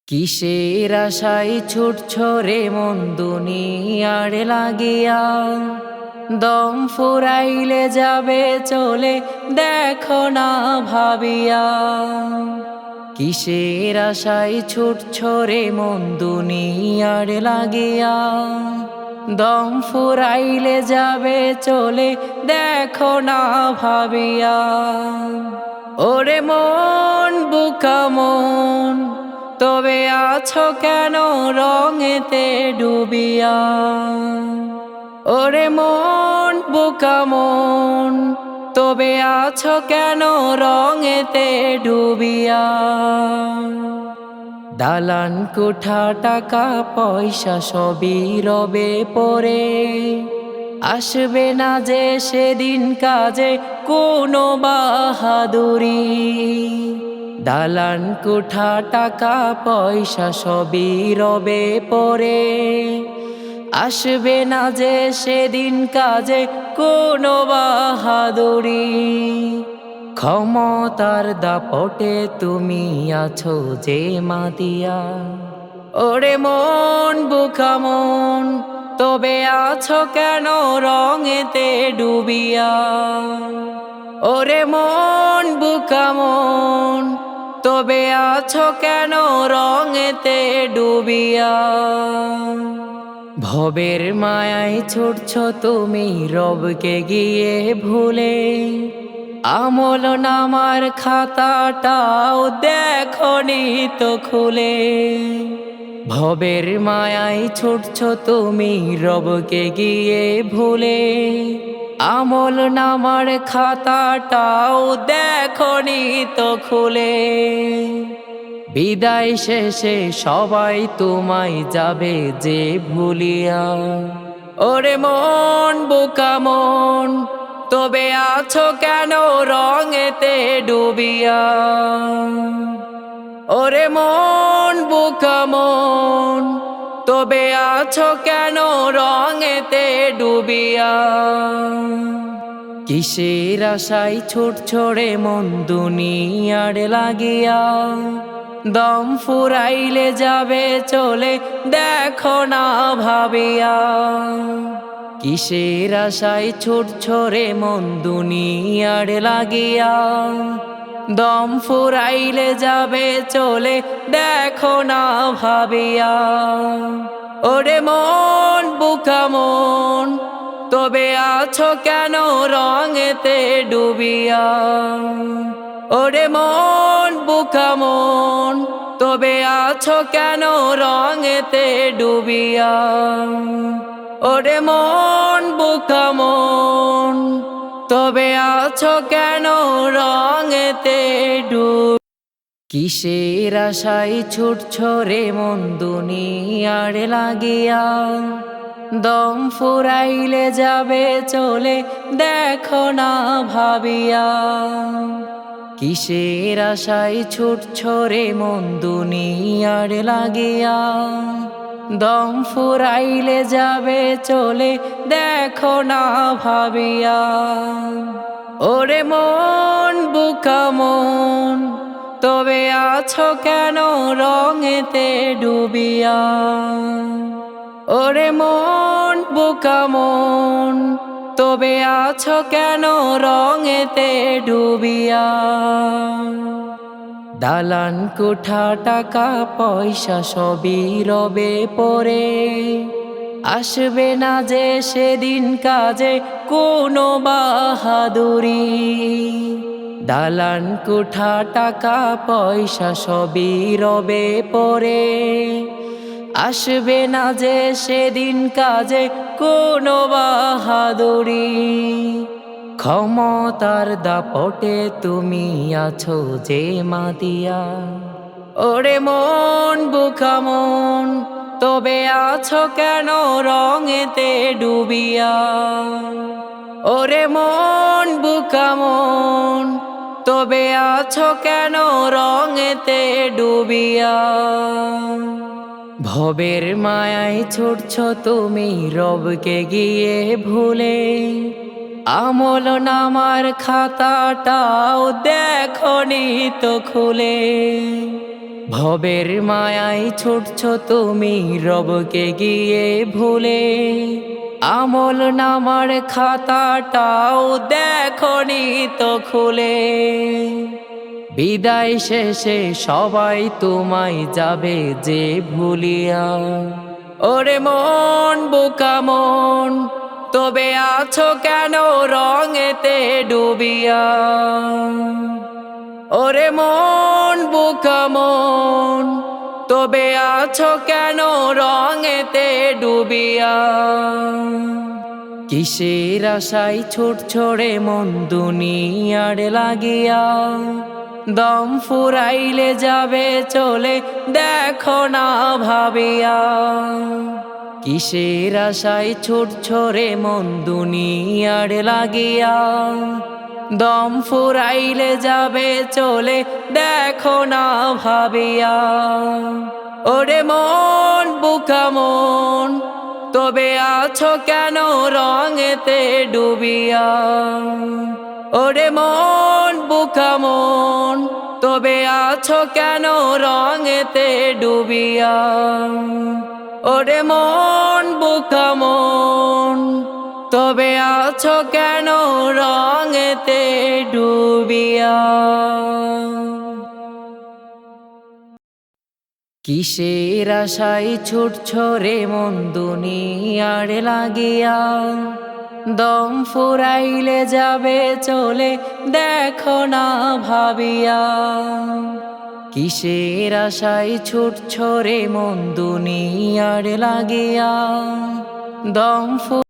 কিসের আশায় ছুটছো রে মন দুনিয়ার লাগিয়া, দম ফুরাইলে যাবে চলে দেখো না ভাবিয়া। কিসের আশায় ছুটছো রে মন দুনিয়ার লাগিয়া, দম ফুরাইলে যাবে চলে দেখো না ভাবিয়া। ওরে মন বুকা মন, তবে আছো কেন রঙেতে ডুবিয়া। ওরে মন বুকা মন, তবে আছো কেন রঙেতে ডুবিয়া। দালান কোঠা টাকা পয়সা সবই রবে পরে, আসবে না যে সেদিন কাজে কোনো বাহাদুরি। দালান কোঠা টাকা পয়সা সবই রবে পরে, আসবে না যে সেদিন কাজে কোনো বাহাদুরি। ক্ষমতার দাপটে তুমি আছো যে মাতিয়া। ওরে মন বুকা মন, তবে আছো কেন রঙেতে ডুবিয়া। ওরে মন বুকা মন, তবে আছো কেন রঙেতে ডুবিয়া। ভবের মায়ায় ছুটছো তুমি রবকে গিয়ে ভুলে, আমল নামার খাতাটাও দেখনি তো খুলে। ভবের মায়ায় ছুটছো তুমি রবকে গিয়ে ভুলে, আমল নামার খাতাটাও দেখনি তো খুলে। বিদায় শেষে সবাই তোমায় যাবে যে ভুলিয়া। ওরে মন বুকা মন, তবে আছো কেন রঙেতে ডুবিয়া। ওরে মন বুকা মন, তবে আছো কেন রঙেতে ডুবিয়া। কিসের আশায় ছুটছো রে মন দুনিয়ার লাগিয়া, দম ফুরাইলে যাবে চলে দেখো না ভাবিয়া। কিসের আশায় ছুটছো রে মন দুনিয়ার লাগিয়া, দম ফুরাইলে যাবে চলে দেখো না ভাবিয়া। ওরে মন বুকা মন, তবে আছো কেন রঙেতে ডুবিয়া। ওরে মন বুকা মন, তবে আছো কেন রঙেতে ডুবিয়া। ওরে মন বুকা মন, তবে আছো কেন রঙেতে ডুবিয়া। কিসের আশায় ছুটছো রে মন দুনিয়ার লাগিয়া, দম ফুরাইলে যাবে চলে দেখো না ভাবিয়া। কিসের আশায় ছুটছো রে মন দুনিয়ার লাগিয়া, দম ফুরাইলে যাবে চলে দেখো না ভাবিয়া। ওরে মন বুকা মন, তবে আছো কেন রঙেতে ডুবিয়া। ওরে মন বুকা মন, তবে আছো কেন রঙেতে ডুবিয়া। দালান কোঠা টাকা পয়সা সবই রবে পরে, আসবে না যে সেদিন কাজে কোনো বাহাদুরি। দালান কোঠা টাকা পয়সা সবই রবে পরে, আসবে না যে সেদিন কাজে কোনো বাহাদুরি। ক্ষমতার দাপটে তুমি আছো যে মাতিয়া। ওরে মন বুকা মন, তবে আছো কেন রঙেতে ডুবিয়া। ওরে মন বুকা মন, তবে আছো কেন রঙেতে ডুবিয়া। ভবের মায়ায় ছুটছো তুমি রবকে গিয়ে ভুলে, আমল নামার খাতাটাও দেখনি তো খুলে। ভবের মায়ায় ছুটছ তুমি রবকে গিয়ে ভুলে, আমল নামার খাতাটাও দেখনি তো খুলে। বিদায় শেষে সবাই তোমায় যাবে যে ভুলিয়া, ওরে মন বোকা মন, তবে আছো কেন রঙেতে ডুবিয়া। ওরে মন বোকা মন, তবে আছো কেন রঙেতে ডুবিয়া। কিসের আশায় ছুটছড়ে মন দুনিয়ার লাগিয়া, দম ফুরাইলে যাবে চলে দেখো না ভাবিয়া। কিসের আশায় ছুটছড়ে মন দুনিয়ার লাগিয়া, দম ফুরাইলে যাবে চলে দেখো না ভাবিয়া। ওরে মন বোকা মন, তবে আছো কেন রঙেতে ডুবিয়া। ওরে মন বোকা মন, তবে আছো কেন রঙেতে ডুবিয়া। ওরে মন বোকা মন, তবে আছো কেন রঙেতে ডুবিয়া। কিসের আশায় ছুটছ রে মন দুনিয়ার লাগিয়া, দম ফুরাইলে যাবে চলে দেখো না ভাবিয়া। কিসের আশায় ছুটছ রে মন দুনিয়ার লাগিয়া, দম